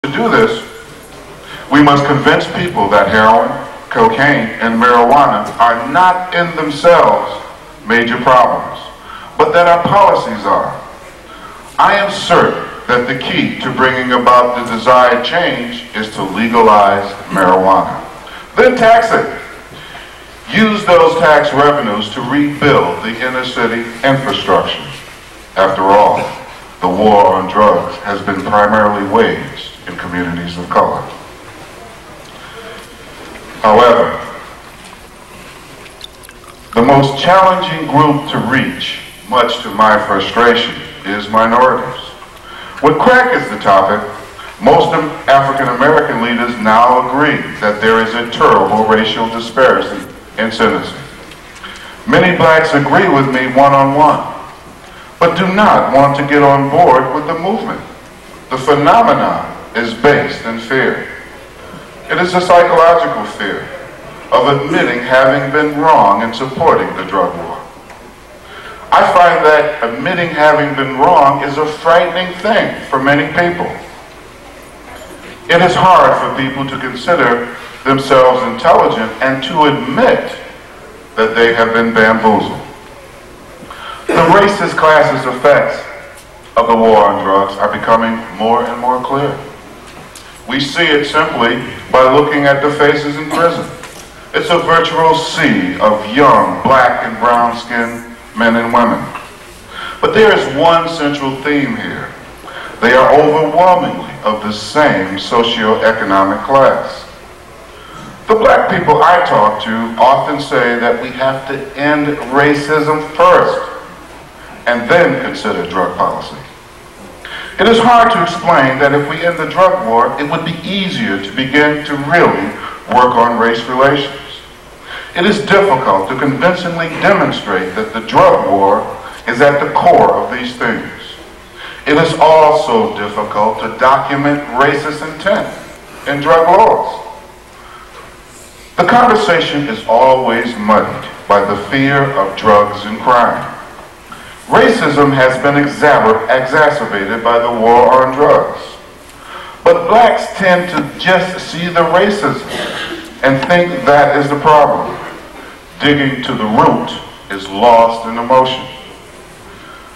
To do this, we must convince people that heroin, cocaine, and marijuana are not in themselves major problems, but that our policies are. I am certain that the key to bringing about the desired change is to legalize marijuana. Then tax it. Use those tax revenues to rebuild the inner city infrastructure. After all, the war on drugs has been primarily waged in communities of color. However, the most challenging group to reach, much to my frustration, is minorities. With crack as the topic, most African American leaders now agree that there is a terrible racial disparity in sentencing. Many blacks agree with me one-on-one, but do not want to get on board with the movement. The phenomenon is based in fear. It is a psychological fear of admitting having been wrong in supporting the drug war. I find that admitting having been wrong is a frightening thing for many people. It is hard for people to consider themselves intelligent and to admit that they have been bamboozled. The racist classist effects of the war on drugs are becoming more and more clear. We see it simply by looking at the faces in prison. It's a virtual sea of young black and brown-skinned men and women. But there is one central theme here. They are overwhelmingly of the same socioeconomic class. The black people I talk to often say that we have to end racism first and then consider drug policy. It is hard to explain that if we end the drug war, it would be easier to begin to really work on race relations. It is difficult to convincingly demonstrate that the drug war is at the core of these things. It is also difficult to document racist intent in drug laws. The conversation is always muddied by the fear of drugs and crime. Racism has been exacerbated by the war on drugs. But blacks tend to just see the racism and think that is the problem. Digging to the root is lost in emotion.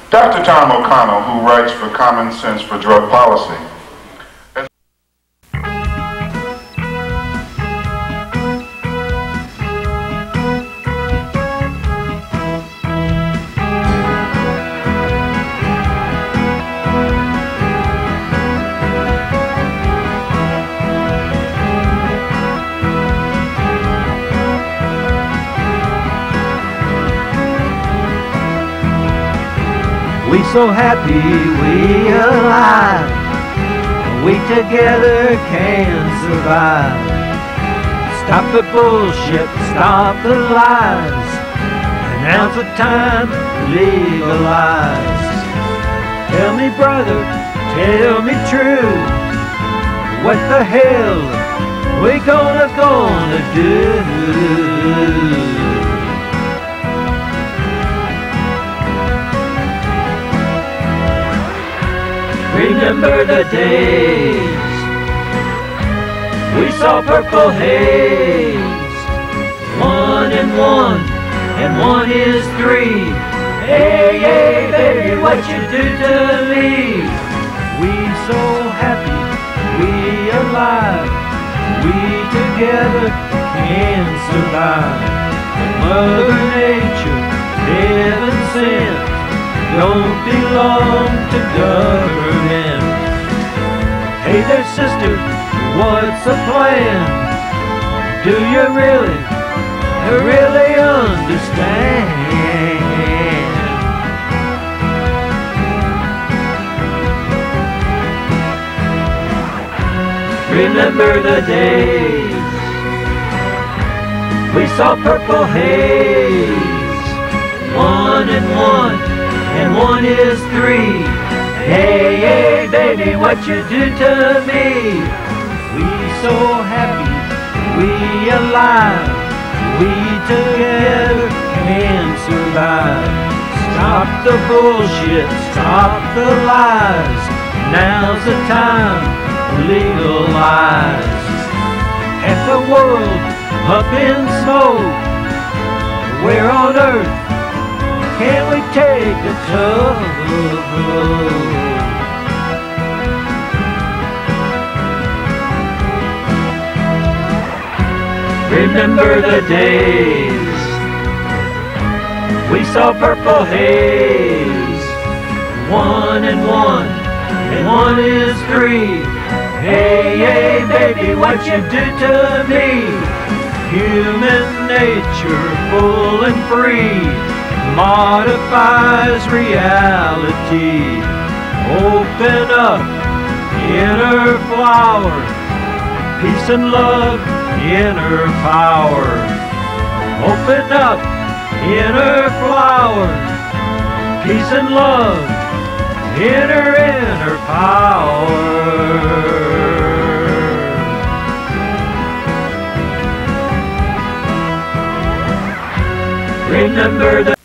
Dr. Tom O'Connell, who writes for Common Sense for Drug Policy, we so happy we alive, we together can survive. Stop the bullshit, stop the lies, and now's the time to legalize. Tell me brother, tell me true, what the hell we gonna do? Remember the days we saw purple haze. 1 and 1 is 3. Hey, hey, baby, what you do to me? We so happy, we alive, we together can survive. Mother Nature, heaven sent, don't belong to government. Hey there sister, what's the plan? Do you really understand? Remember the days we saw purple haze. 1 and 1 is 3. Hey, hey, baby, what you do to me? We so happy, we alive, we together can survive. Stop the bullshit, stop the lies, now's the time legalized. Half the world up in smoke. Where on earth can we take the tough road? Remember the days we saw purple haze. 1 and 1, and 1 is 3. Hey, hey, baby, what you do to me? Human nature, full and free, modifies reality. Open up, inner flower, peace and love, inner power. Open up, inner flower, peace and love, inner power. Remember the